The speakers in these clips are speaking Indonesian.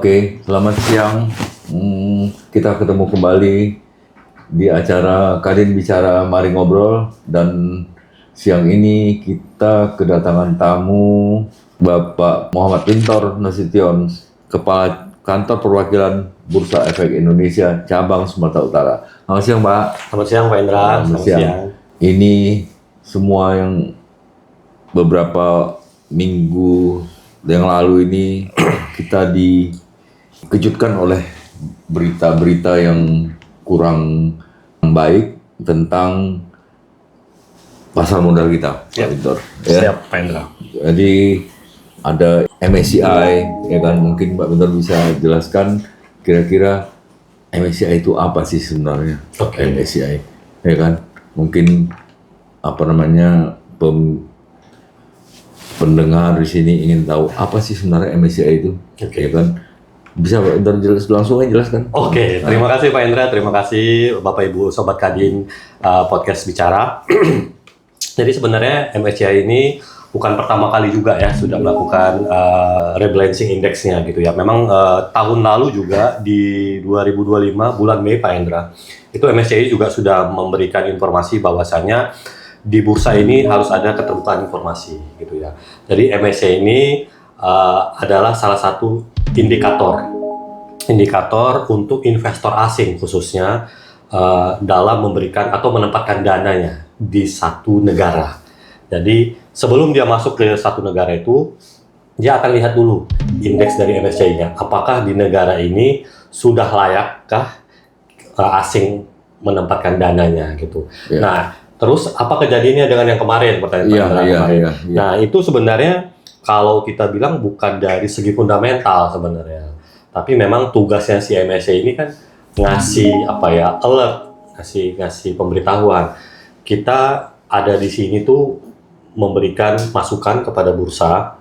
Oke, selamat siang. Kita ketemu kembali di acara Kadin Bicara Mari Ngobrol, dan siang ini kita kedatangan tamu Bapak Muhammad Pintor Nasution, Kepala Kantor Perwakilan Bursa Efek Indonesia Cabang Sumatera Utara. Selamat siang, Pak. Selamat siang, Pak Indra. Selamat siang. Ini semua yang beberapa minggu yang lalu ini kita dikejutkan oleh berita-berita yang kurang baik tentang pasar modal kita, Pak Pintor. Siap, Pak Indra. Jadi ada MSCI, ya kan? Mungkin Pak Pintor bisa jelaskan kira-kira MSCI itu apa sih sebenarnya? Oke. MSCI, ya kan? Mungkin pendengar di sini ingin tahu apa sih sebenarnya MSCI itu, ya kan? Bisa Pak Indra langsung aja jelaskan. Oke, terima kasih Pak Indra, terima kasih Bapak Ibu Sobat Kadin Podcast Bicara. Jadi sebenarnya MSCI ini bukan pertama kali juga ya sudah melakukan rebalancing indeksnya gitu ya. Memang tahun lalu juga di 2025 bulan Mei, Pak Indra, itu MSCI juga sudah memberikan informasi bahwasanya di bursa ini harus ada keterbukaan informasi gitu ya. Jadi MSCI ini adalah salah satu indikator untuk investor asing khususnya dalam memberikan atau menempatkan dananya di satu negara. Jadi sebelum dia masuk ke satu negara itu, dia akan lihat dulu indeks dari MSCI-nya. Apakah di negara ini sudah layakkah asing menempatkan dananya gitu. Yeah. Nah, terus apa kejadiannya dengan yang kemarin, pertanyaan kemarin? Nah, itu sebenarnya kalau kita bilang bukan dari segi fundamental sebenarnya. Tapi memang tugasnya si MSCI ini kan ngasih alert, ngasih pemberitahuan. Kita ada di sini tuh memberikan masukan kepada bursa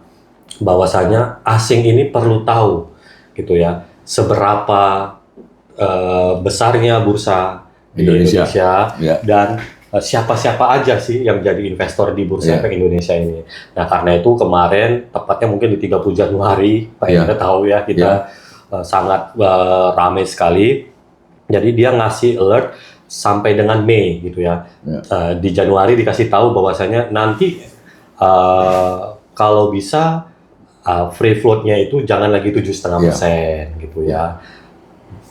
bahwasanya asing ini perlu tahu gitu ya, seberapa besarnya bursa Indonesia dan siapa-siapa aja sih yang jadi investor di Bursa Efek Indonesia ini. Nah, karena itu kemarin, tepatnya mungkin di 30 Januari, Pak Indra tahu ya, kita sangat ramai sekali. Jadi dia ngasih alert sampai dengan Mei gitu ya. Di Januari dikasih tahu bahwasanya nanti kalau bisa free float-nya itu jangan lagi 7,5% gitu ya.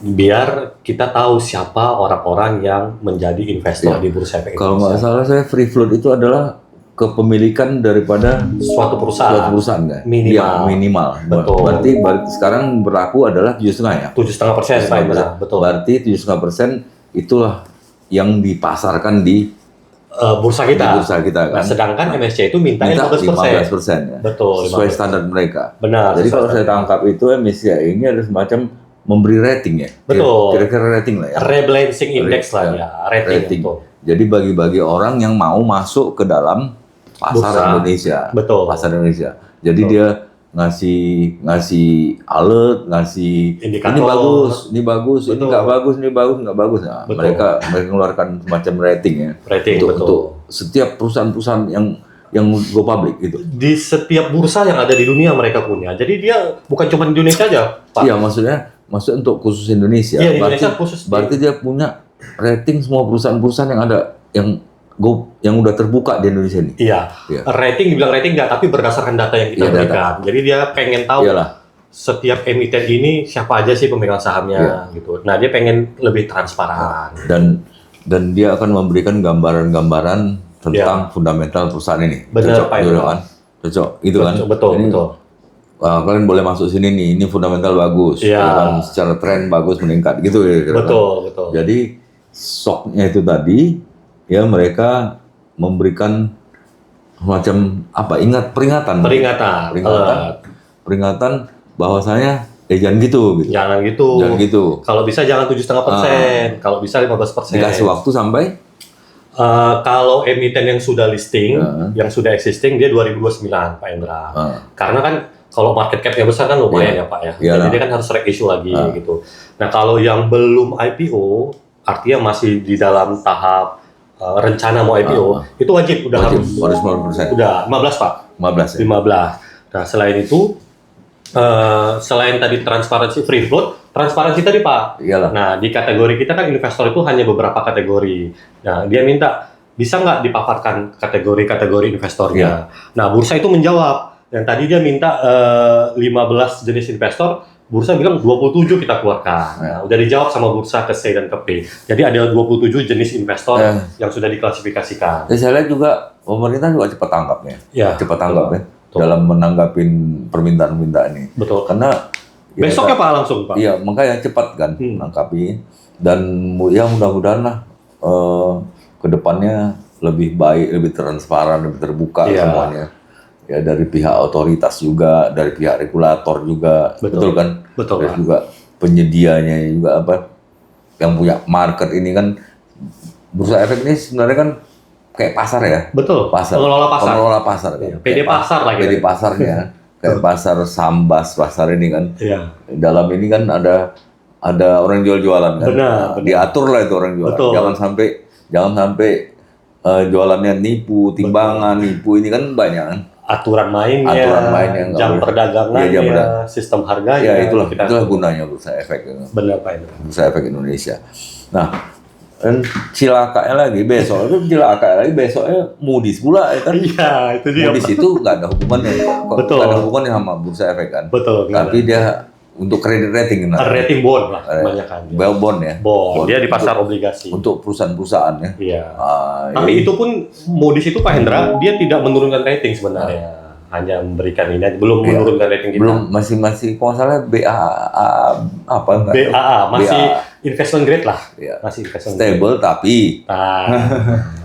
Biar kita tahu siapa orang-orang yang menjadi investor di Bursa Efek Indonesia. Kalau nggak salah saya, free float itu adalah kepemilikan daripada suatu perusahaan kan? Minimal. Betul. Berarti sekarang berlaku adalah 7,5 ya? 7,5%, Pak Indra. Betul. Berarti 7,5% itulah yang dipasarkan di bursa kita. Kan? Nah, sedangkan MSCI itu minta 15%. Ya? Betul. Sesuai standar mereka. Benar. Jadi kalau saya tangkap itu MSCI ini ada semacam memberi rating ya. Betul. Kira-kira rating lah ya. Rebalancing index lah ya. Rating. Jadi bagi-bagi orang yang mau masuk ke dalam pasar bursa Indonesia. Betul. Pasar Indonesia. Jadi dia ngasih alert, ngasih indikator. ini bagus, ini nggak bagus. Nah, mereka mengeluarkan semacam rating ya. Untuk setiap perusahaan-perusahaan yang go public gitu. Di setiap bursa yang ada di dunia mereka punya. Jadi dia bukan cuma di Indonesia aja, Pak. Iya, maksudnya untuk khusus Indonesia. Iya, Indonesia khusus. Berarti dia punya rating semua perusahaan-perusahaan yang ada yang udah terbuka di Indonesia ini. Iya. Rating dibilang rating nggak, tapi berdasarkan data yang kita berikan. Jadi dia pengen tahu setiap emiten ini siapa aja sih pemegang sahamnya gitu. Nah, dia pengen lebih transparan. Dan dia akan memberikan gambaran-gambaran tentang fundamental perusahaan ini. Benar, Pak Indra. Cocok, gitu kan? Betul. Kalian boleh masuk sini nih, ini fundamental bagus, kan? Secara tren bagus, meningkat, gitu ya. Betul. Jadi shock-nya itu tadi, ya mereka memberikan semacam peringatan bahwasanya jangan gitu. Jangan gitu. Kalau bisa jangan 7,5%, kalau bisa 15%. Dikasih waktu sampai kalau emiten yang sudah listing, yang sudah existing, dia 2029, Pak Indra. Karena kan kalau market cap-nya besar kan lumayan ya Pak ya. Jadi dia kan harus reissue lagi gitu. Nah, kalau yang belum IPO, artinya masih di dalam tahap rencana mau IPO, itu wajib harus 15%. Udah 15, Pak. 15 ya. 15. Nah, selain itu Selain tadi transparansi free float, transparansi tadi Pak. Iyalah. Nah, di kategori kita kan investor itu hanya beberapa kategori. Nah, dia minta bisa nggak dipaparkan kategori-kategori investornya. Nah, bursa itu menjawab. Dan tadi dia minta 15 jenis investor, bursa bilang 27 kita keluarkan. Nah, udah dijawab sama bursa ke C dan ke P. Jadi ada 27 jenis investor yang sudah diklasifikasikan. Saya lihat juga pemerintah juga cepat tanggapnya. Ya, cepat tanggap ya. Dalam menanggapin permintaan-permintaan ini. Betul. Karena besoknya Pak langsung Pak. Iya, makanya cepat kan menangkapi. Dan ya mudah-mudahan lah kedepannya lebih baik, lebih transparan, lebih terbuka semuanya. Ya dari pihak otoritas juga, dari pihak regulator juga, betul kan? Betul. Terus juga penyedianya juga apa? Yang punya market ini kan Bursa Efek ini sebenarnya kan kayak pasar ya. Betul. Pasar. Pengelola pasar. Kan? PD pasar lagi. PD pasarnya. Kayak pasar Sambas, pasar ini kan. Iya. Dalam ini kan ada orang jual-jualan kan. Benar. Diatur lah itu orang jualan. Betul. Jangan sampai jualannya nipu, timbangan, nipu ini kan banyak kan. Aturan mainnya, jam perdagangannya, sistem harganya. Ya itulah gunanya Bursa Efek. Benar Pak Indra. Bursa Efek Indonesia. Nah, dan cilakanya lagi besoknya Moody's pula ya kan. Iya, itu dia. Moody's itu nggak ada hubungannya. Betul. Nggak ada hubungannya sama Bursa Efek kan. Betul. Tapi dia untuk kredit rating kan. Rating bond lah kebanyakan. Bond ya. Bond. Dia di pasar obligasi. Untuk perusahaan-perusahaan ya. Iya. Tapi itu pun Moody's itu Pak Hendra, dia tidak menurunkan rating sebenarnya. Hanya memberikan ini, belum menurunkan rating kita. Belum, masih kalau salah BAA apa enggak? BAA masih investment grade lah. Ya. Masih investment stable grade.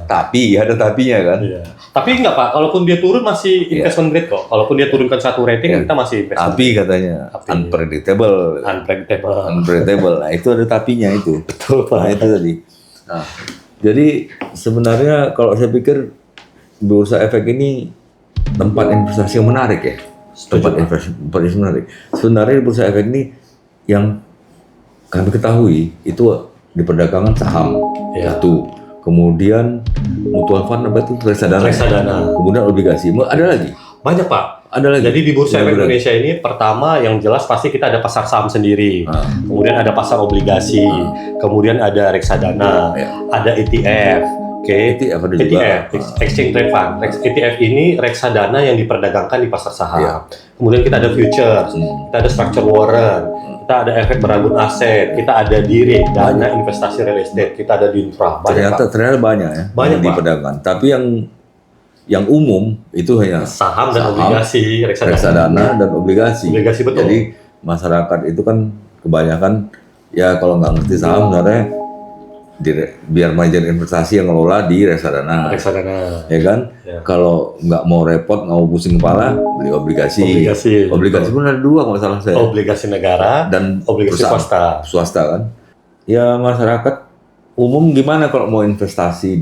Tapi ada tapinya kan. Iya. Tapi enggak Pak, kalaupun dia turun masih investment grade kok. Kalaupun dia turunkan satu rating, kita masih investment. Tapi katanya unpredictable. Nah, itu ada tapinya itu. Betul Pak. Nah, itu tadi. Nah, jadi sebenarnya kalau saya pikir Bursa Efek ini tempat investasi yang menarik ya. Tempat investasi menarik. Sebenarnya di Bursa Efek ini yang kami ketahui itu di perdagangan saham satu, kemudian mutual fund apa itu reksadana. Kemudian obligasi. Ada lagi? Banyak Pak. Ada lagi. Jadi di Bursa Efek Indonesia ini pertama yang jelas pasti kita ada pasar saham sendiri. Kemudian ada pasar obligasi, kemudian ada reksadana, ada ETF. ETF, Exchange Trade Fund. ETF ini reksadana yang diperdagangkan di pasar saham. Kemudian kita ada futures, kita ada structure warrant, kita ada efek beragam aset, kita ada diri, dana investasi real estate, kita ada di infra. Ternyata banyak ya. Banyak diperdagangkan. Tapi yang umum itu hanya saham dan obligasi, reksadana dan obligasi. Obligasi betul. Jadi masyarakat itu kan kebanyakan ya kalau nggak ngerti saham sebenarnya biar manajer investasi yang ngelola di reksadana, ya kan? Ya. Kalau nggak mau repot, nggak mau pusing kepala, beli obligasi pun ada dua kalau salah saya. Obligasi negara dan obligasi swasta kan? Ya masyarakat umum gimana kalau mau investasi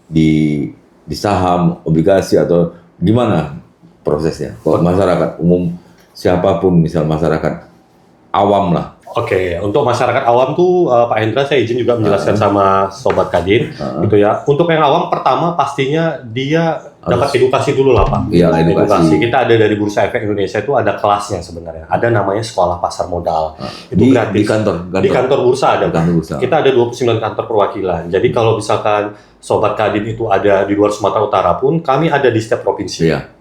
di saham, obligasi atau gimana prosesnya? Kalau masyarakat umum siapapun, misal masyarakat awam lah. Oke, untuk masyarakat awam tuh Pak Hendra saya izin juga menjelaskan sama Sobat Kadin gitu ya. Untuk yang awam pertama pastinya dia dapat edukasi dulu lah Pak. Iya, edukasi. Kita ada dari Bursa Efek Indonesia itu ada kelasnya sebenarnya. Ada namanya Sekolah Pasar Modal. Itu gratis. Di kantor bursa ada. Kita ada 29 kantor perwakilan. Jadi kalau misalkan Sobat Kadin itu ada di luar Sumatera Utara pun kami ada di setiap provinsi. Iya.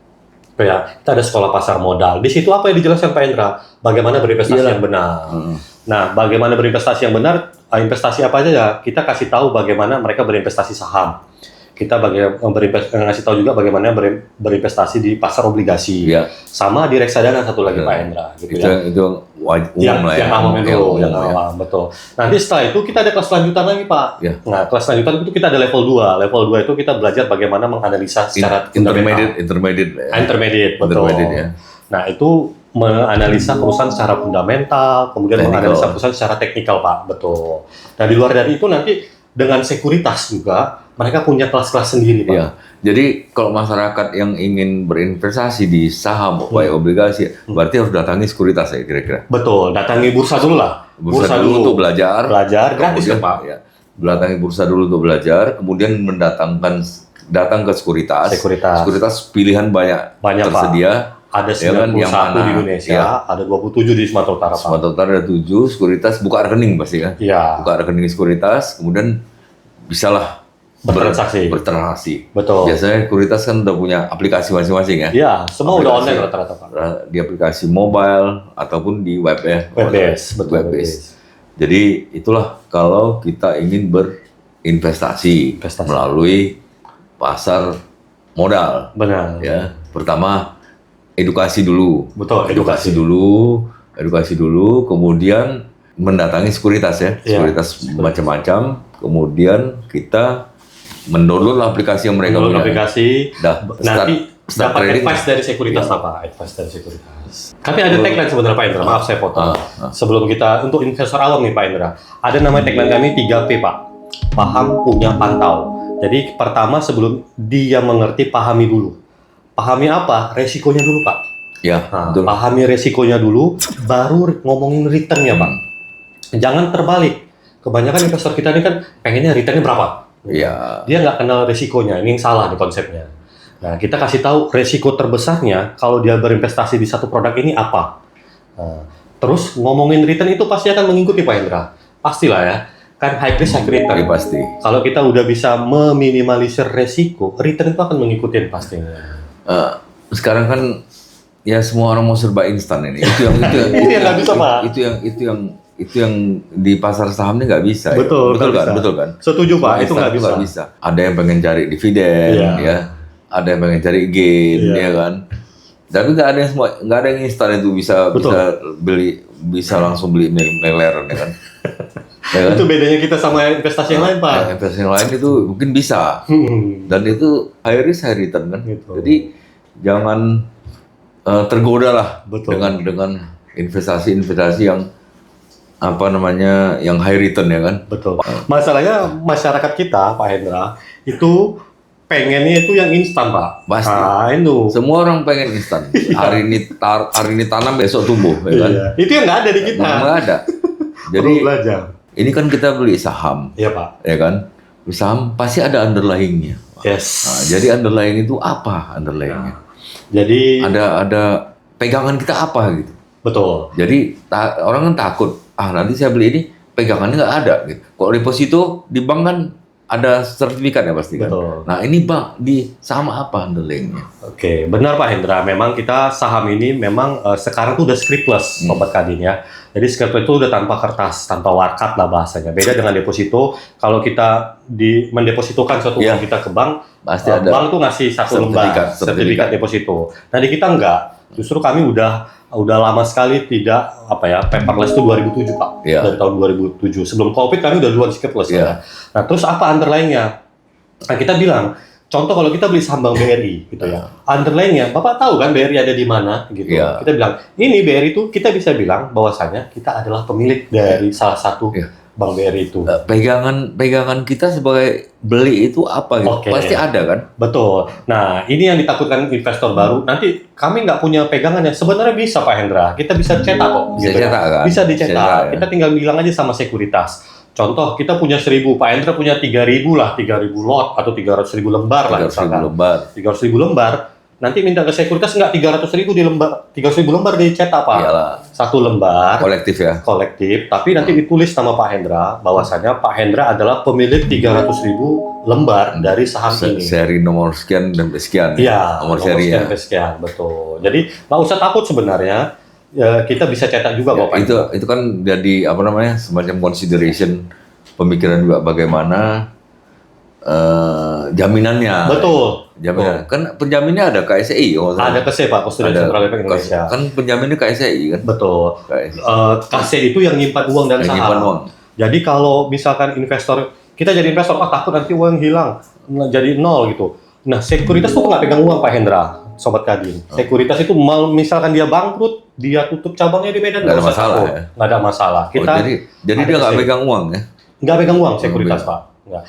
Ya, kita ada sekolah pasar modal. Di situ apa yang dijelaskan Pak Hendra? Bagaimana berinvestasi yang benar. Nah, bagaimana berinvestasi yang benar? Investasi apa aja ya? Kita kasih tahu bagaimana mereka berinvestasi saham. Kita ngasih tahu juga bagaimana berinvestasi di pasar obligasi. Ya. Sama di reksadana satu lagi Pak Hendra. Gitu itu umum lah ya. Yang awam, betul. Nanti setelah itu kita ada kelas lanjutan lagi Pak. Ya. Nah, kelas lanjutan itu kita ada level 2. Level 2 itu kita belajar bagaimana menganalisa secara intermediate, betul. Ya. Nah, itu menganalisa perusahaan secara fundamental, kemudian menganalisa perusahaan secara teknikal Pak, betul. Nah, di luar dari itu nanti dengan sekuritas juga mereka punya kelas-kelas sendiri Pak. Ya. Jadi kalau masyarakat yang ingin berinvestasi di saham, obligasi, berarti harus datangi sekuritas ya kira-kira. Betul, datangi bursa dulu lah. Bursa dulu untuk belajar gratis ya Pak. Ya. Datangi bursa dulu untuk belajar, kemudian datang ke sekuritas. Sekuritas pilihan banyak tersedia. Pak. Ada Ya kan, 91 yang mana? di Indonesia, Ya. ada 27 di Sumatera Utara, Pak. Sumatera Utara ada 7, sekuritas buka rekening pasti kan. Iya, Buka rekening sekuritas, kemudian bisalah bertransaksi. bertransaksi. Betul. Biasanya sekuritas kan udah punya aplikasi masing-masing ya. Iya, semua udah Aplikasi. online rata-rata, Pak. Di aplikasi mobile ataupun di web ya. Web based, betul. Web based. Jadi itulah kalau kita ingin berinvestasi Investasi. melalui pasar modal. Benar. Ya, pertama edukasi dulu. Betul, Edukasi dulu, kemudian mendatangi sekuritas ya. Iya, Sekuritas macam-macam, kemudian kita mendownload aplikasi yang mereka Menurut punya. aplikasi, Dah, nanti start dapat trading. advice dari sekuritas Iya. apa? Advice dari sekuritas. Tapi ada tagline sebenarnya Pak Indra, maaf saya potong. Sebelum kita, untuk investor awam nih Pak Indra, ada namanya tagline kami 3P Pak. Paham, punya, pantau. Jadi pertama sebelum dia mengerti, pahami dulu. Pahami apa? Resikonya dulu Pak. Ya, Nah, betul. pahami resikonya dulu, baru ngomongin returnnya Pak. Jangan terbalik. Kebanyakan investor kita ini kan pengennya returnnya berapa? Iya. Dia nggak kenal resikonya, ini yang salah nih konsepnya. Nah, kita kasih tahu resiko terbesarnya kalau dia berinvestasi di satu produk ini apa. Nah, terus ngomongin return itu pasti akan mengikuti Pak Indra. Pastilah ya, kan high risk high return. Iya, pasti. Kalau kita udah bisa meminimalisir resiko, return itu akan mengikuti pastinya. Sekarang kan ya semua orang mau serba instan ini. Itu yang Itu yang nggak bisa, Pak. Itu yang di pasar saham ini nggak bisa. Betul, betul nggak kan, bisa. betul kan. Setuju Pak, itu Instan nggak bisa. Ada yang pengen cari dividen, Iya. ya. Ada yang pengen cari gain, Iya. ya kan. Tapi nggak ada yang instan itu bisa Betul. langsung beli miliaran, ya kan. Ya kan? Itu bedanya kita sama investasi yang lain Pak. Nah, investasi yang lain itu mungkin bisa. Dan itu high risk high return kan. Gitu. Jadi jangan tergoda lah Betul. dengan investasi yang yang high return ya kan. Betul. Masalahnya masyarakat kita, Pak Hendra, itu pengennya itu yang instan, Pak. Pasti. Nah, itu. Semua orang pengen instan. Hari ini tanam besok tumbuh ya kan. Iya. Itu yang nggak ada di kita. Nggak ada. Jadi Perlu belajar. ini kan kita beli saham Iya, Pak. ya kan. Beli saham pasti ada underlying-nya. Yes. Nah, jadi underlying itu apa underlying-nya? Jadi Ada pegangan kita apa gitu. betul. Jadi orang kan takut, nanti saya beli ini pegangannya nggak ada. Gitu. Kalau deposito di bank kan ada sertifikat ya pasti kan. Betul. Nah ini bank di sama apa underlying-nya? Oke, benar Pak Hendra. Memang kita saham ini memang sekarang tuh udah scriptless, Sobat Kadin ya. Jadi scriptless itu udah tanpa kertas, tanpa warkat lah bahasanya. Beda dengan deposito. Kalau kita mendepositokan suatu uang kita ke bank, Pasti ada. bank tuh ngasih satu lembar sertifikat deposito. Nah di kita enggak. Justru kami udah lama sekali tidak paperless itu 2007 Pak. Iya. Dari tahun 2007. Sebelum Covid kami udah duluan scriptless. Iya. Ya. Nah terus apa underlying-nya? Nah kita bilang, contoh kalau kita beli saham Bank BRI gitu ya. Underlying-nya, Bapak tahu kan BRI ada di mana gitu. Iya. Kita bilang, ini BRI itu kita bisa bilang bahwasanya kita adalah pemilik dari salah satu Bank BRI itu. Pegangan kita sebagai beli itu apa gitu? Oke. Pasti ada kan? Betul. Nah, ini yang ditakutkan investor baru. Nanti kami nggak punya pegangannya. Sebenarnya bisa Pak Hendra. Kita bisa cetak kok. Bisa gitu ya. cetak kan? Bisa dicetak. Cetak, ya. Kita tinggal bilang aja sama sekuritas. Contoh, kita punya 1.000. Pak Hendra punya 3.000 lah. 3.000 lot atau 300.000 lembar lah. 300.000 lembar. 300.000 lembar. Nanti minta ke sekuritas nggak 300.000 di lembar. 300.000 lembar dicetak Pak. Iyalah. Satu lembar. Kolektif ya. Kolektif, tapi nanti ditulis nama Pak Hendra bahwasanya Pak Hendra adalah pemilik 300.000 lembar dari saham ini. Seri nomor sekian dan sekian. Iya, Nomor seri sekian, ya. sekian, betul. Jadi nggak usah takut sebenarnya. Ya, kita bisa cetak juga kok Pak. Itu kan jadi semacam consideration pemikiran juga bagaimana jaminannya. Betul. Jaminan. Kan penjaminnya ada KSEI. Ada KSE Pak, Kustodian Sentral Bank Indonesia. Kan penjaminnya KSEI kan. Betul. KSEI. KSE itu yang nyimpan uang dan Yang saham. nyimpan uang. Jadi kalau misalkan investor, kita jadi investor, takut nanti uang hilang, jadi nol gitu. Nah, sekuritas tuh nggak pegang uang Pak Hendra, Sobat Kadin. Sekuritas itu misalkan dia bangkrut, dia tutup cabangnya di Medan, Nggak ada usah masalah, takut. ya? Nggak ada masalah. Kita Jadi dia nggak pegang uang ya? nggak pegang uang sekuritas Pak. Nggak.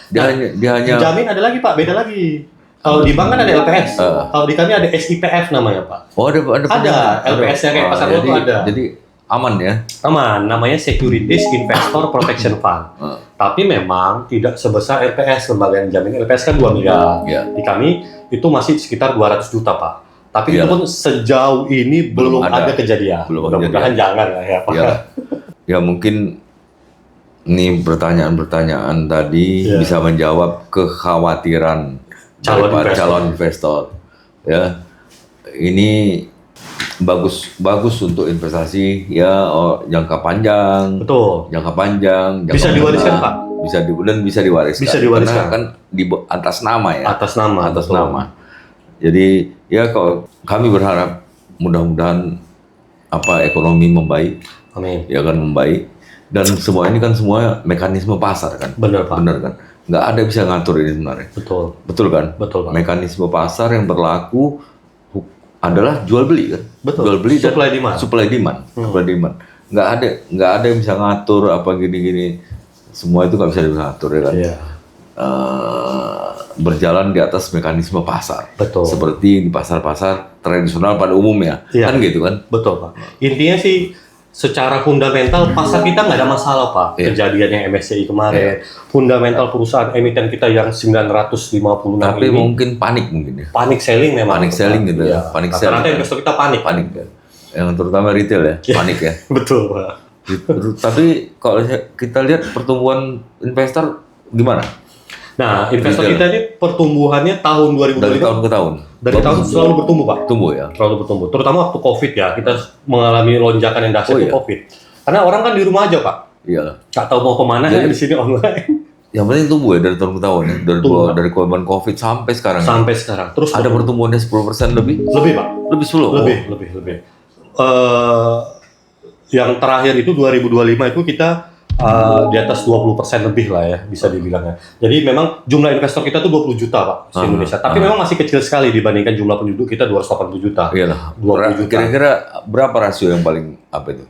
Dia hanya Jamin ada lagi Pak, beda lagi. Kalau di bank kan ada LPS, kalau di kami ada SIPF namanya Pak. Oh ada LPS-nya kayak pasar uang tuh ada. Jadi aman ya. Aman, namanya Securities Investor Protection Fund. Tapi memang tidak sebesar LPS, lembaga yang jamin LPS kan 2 miliar. Iya. Di kami itu masih sekitar 200 juta Pak. Tapi itu Iyalah. pun sejauh ini belum ada kejadian. Belum Mudah-mudahan jangan lah ya Pak. Iyalah. Ya mungkin ini pertanyaan-pertanyaan tadi Iya. bisa menjawab kekhawatiran daripada calon investor. Ya, ini bagus untuk investasi ya, jangka panjang. Betul. Jangka panjang. Bisa diwariskan, Pak. Bisa diwariskan. Bisa diwariskan. Karena kan di atas nama ya. Atas nama. Atas betul. nama. Jadi ya kalau kami berharap mudah-mudahan ekonomi membaik, Amin. ya kan membaik, dan semua ini kan semua mekanisme pasar kan. Benar Pak. Benar kan? Nggak ada yang bisa ngatur ini sebenarnya. Betul kan? Betul Pak. Mekanisme pasar yang berlaku adalah jual beli kan. Betul. Jual beli dan Supply demand. Supply demand. Nggak ada yang bisa ngatur apa gini-gini. Semua itu nggak bisa diatur ya kan. Iya. Berjalan di atas mekanisme pasar. Betul. Seperti di pasar-pasar tradisional pada umumnya. Iya. Kan gitu kan? Betul Pak. Intinya sih secara fundamental pasar kita nggak ada masalah Pak. Iya. Kejadian yang MSCI kemarin, fundamental perusahaan emiten kita yang 956 Tapi ini mungkin panik mungkin ya. panik selling memang. Panik selling gitu ya. Iya. Panik Rata-rata selling. investor kita panik. Panik ya. Yang terutama retail ya, panik ya. Betul Pak. Tapi kalau kita lihat pertumbuhan investor gimana? Nah, investor Retail. kita ini pertumbuhannya tahun 2025 Dari tahun ke tahun. dari tahun selalu bertumbuh Pak. Tumbuh ya. Selalu bertumbuh. Terutama waktu COVID ya, kita mengalami lonjakan yang dahsyat Oh, di iya. COVID. Karena orang kan di rumah aja Pak. Iyalah. Nggak tahu mau kemana Jadi- ya di sini online. Yang penting tumbuh ya dari tahun ke tahun ya. Tumbuh. Dari korban COVID sampai sekarang. Ya. Sampai sekarang. Terus Ada pertumbuhannya 10% lebih. lebih Pak. Lebih 10. Lebih. Yang terakhir itu 2025 itu kita di atas 20% lebih lah ya, bisa dibilang ya. Jadi memang jumlah investor kita tuh 20 juta Pak di Indonesia. Tapi memang masih kecil sekali dibandingkan jumlah penduduk kita 280 juta. Iyalah. 20 juta. Kira-kira berapa rasio yang paling apa itu?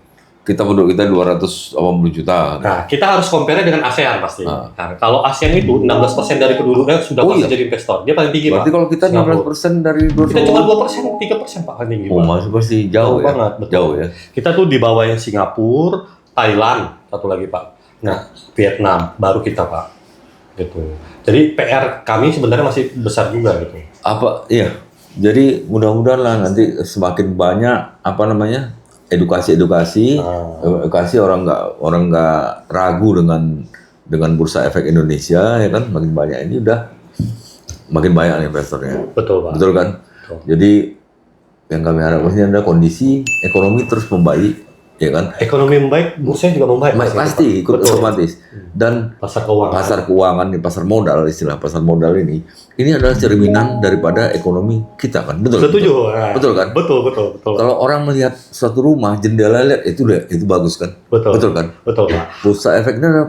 Kita penduduk kita 280 juta. Nah, kita harus compare dengan ASEAN pasti. Nah, kalau ASEAN itu 16% dari penduduknya sudah Oh, pasti iya? jadi investor. Dia paling tinggi Berarti Pak. kalau kita Singapura. 16% dari 200. Kita cuma 2%, 3% Pak paling tinggi Oh, Pak. masih pasti jauh ya. banget, betul. Jauh ya. Kita tuh di bawahnya Singapura, Thailand, satu lagi Pak. Nah, Vietnam, baru kita Pak. Gitu. Jadi PR kami sebenarnya masih besar juga gitu. Iya. Jadi mudah-mudahan lah nanti semakin banyak edukasi orang nggak ragu dengan Bursa Efek Indonesia ya kan, makin banyak ini udah makin banyak investornya. Betul Pak. Betul kan? Betul. Jadi yang kami harapkan ini adalah kondisi ekonomi terus membaik, ya kan? Ekonomi membaik, bursa juga membaik. Pasti ikut Betul. otomatis. Dan Pasar keuangan. pasar keuangan, pasar modal, istilah pasar modal ini adalah cerminan daripada ekonomi kita kan, betul? Setuju. Nah, Betul kan? Betul. Kalau orang melihat suatu rumah jendela lihat itu bagus kan, Betul kan? Betul Pak. Bursa Efek ini adalah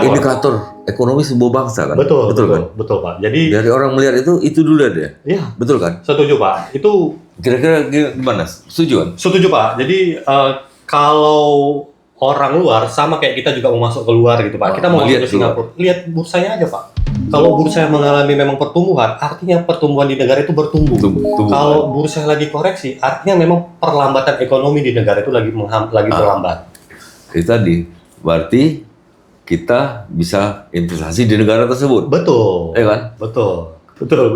indikator ekonomi sebuah bangsa kan, Betul kan? Betul Pak. Jadi Dari orang melihat itu dulu deh, ya, betul kan? setuju Pak. Itu Kira-kira gimana? Setuju kan? setuju Pak. Jadi kalau orang luar sama kayak kita juga mau masuk keluar gitu Pak. Kita mau masuk Lihat ke Singapura, lihat bursanya aja Pak. Kalau bursa mengalami memang pertumbuhan, artinya pertumbuhan di negara itu bertumbuh. Tumbuh. Kalau bursa lagi koreksi, artinya memang perlambatan ekonomi di negara itu lagi berlambat. Itu tadi berarti kita bisa investasi di negara tersebut, Betul. ya kan? Betul.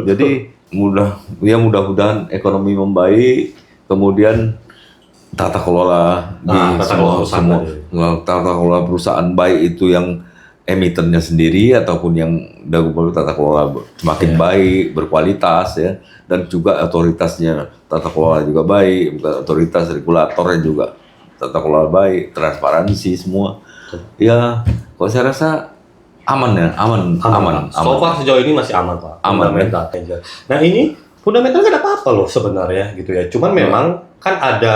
Jadi mudah-mudahan ekonomi membaik, kemudian tata kelola tata kelola perusahaan baik itu yang emitennya sendiri ataupun yang dagu tata kelola semakin baik, berkualitas ya, dan juga otoritasnya tata kelola juga baik, otoritas regulatornya juga tata kelola baik, transparansi semua. Ya, kalau saya rasa aman. So far sejauh ini masih aman Pak. Aman, Fundamental aja. Nah ini fundamental nggak ada apa-apa loh sebenarnya gitu ya. Cuman memang kan ada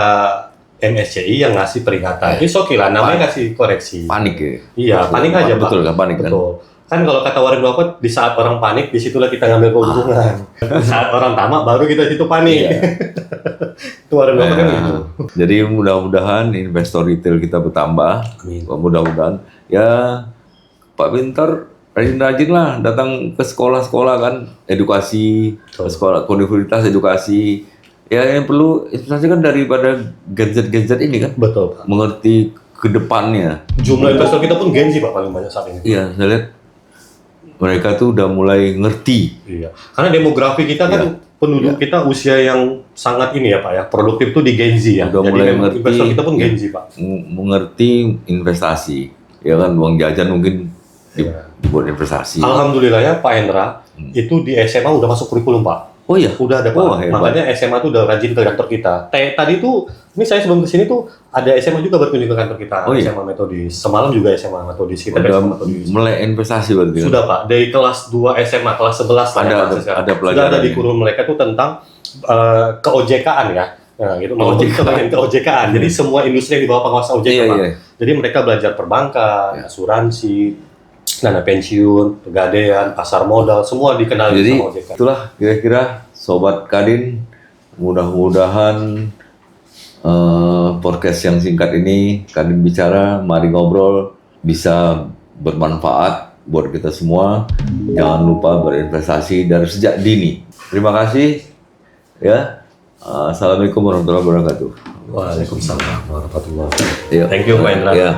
MSCI yang ngasih peringatan. Itu oke lah, namanya kasih koreksi. Panik ya. Iya, panik aja Pak. Betul kan, panik kan. Betul. Kan kalau kata Warren Buffett, di saat orang panik, disitulah kita ngambil keuntungan. Di saat orang tamak, baru kita situ panik. Iya. Itu Warren Buffett kan gitu. Jadi mudah-mudahan investor retail kita bertambah. Amin. Mudah-mudahan ya Pak Pintar rajin-rajin lah datang ke sekolah-sekolah kan, edukasi, ke sekolah universitas edukasi. Ya yang perlu investasi kan daripada gadget-gadget ini kan, Betul Pak. mengerti ke depannya. Jumlah investor kita pun Gen Z Pak paling banyak saat ini. Iya, saya lihat mereka tuh udah mulai ngerti. Iya. Karena demografi kita kan penduduk kita usia yang sangat ini ya Pak ya, produktif tuh di Gen Z ya. Udah Jadi mulai memang ngerti, investor kita pun Gen Z Pak. mengerti investasi, ya kan, uang jajan mungkin buat investasi. Alhamdulillah ya Pak Hendra, itu di SMA udah masuk kurikulum Pak. Oh iya, Udah ada Pak. Makanya SMA tuh udah rajin ke kantor kita. Tadi tuh, ini saya sebelum kesini tuh ada SMA juga berkunjung ke kantor kita. Oh, iya? SMA Metodis. Semalam juga SMA Metodis. Kita udah SMA Metodis. mulai investasi berarti. Sudah Pak, dari kelas 2 SMA, kelas 11 Pak, ada sudah pelajaran. ada di kurikulum mereka tuh tentang ke-OJK-an ya. Nah, gitu. Kita bagian ke-OJK-an. Jadi semua industri yang di bawah pengawasan OJK Iya, Pak. iya. Jadi mereka belajar perbankan, asuransi, dana pensiun, pegadaian, pasar modal, semua dikenal Jadi sama OJK. itulah kira-kira Sobat Kadin, mudah-mudahan podcast yang singkat ini, Kadin Bicara, Mari Ngobrol, bisa bermanfaat buat kita semua. Jangan lupa berinvestasi dari sejak dini. Terima kasih. Ya. Assalamualaikum warahmatullahi wabarakatuh. Waalaikumsalam warahmatullahi wabarakatuh. Iya. Thank you Pak Indra. Ya.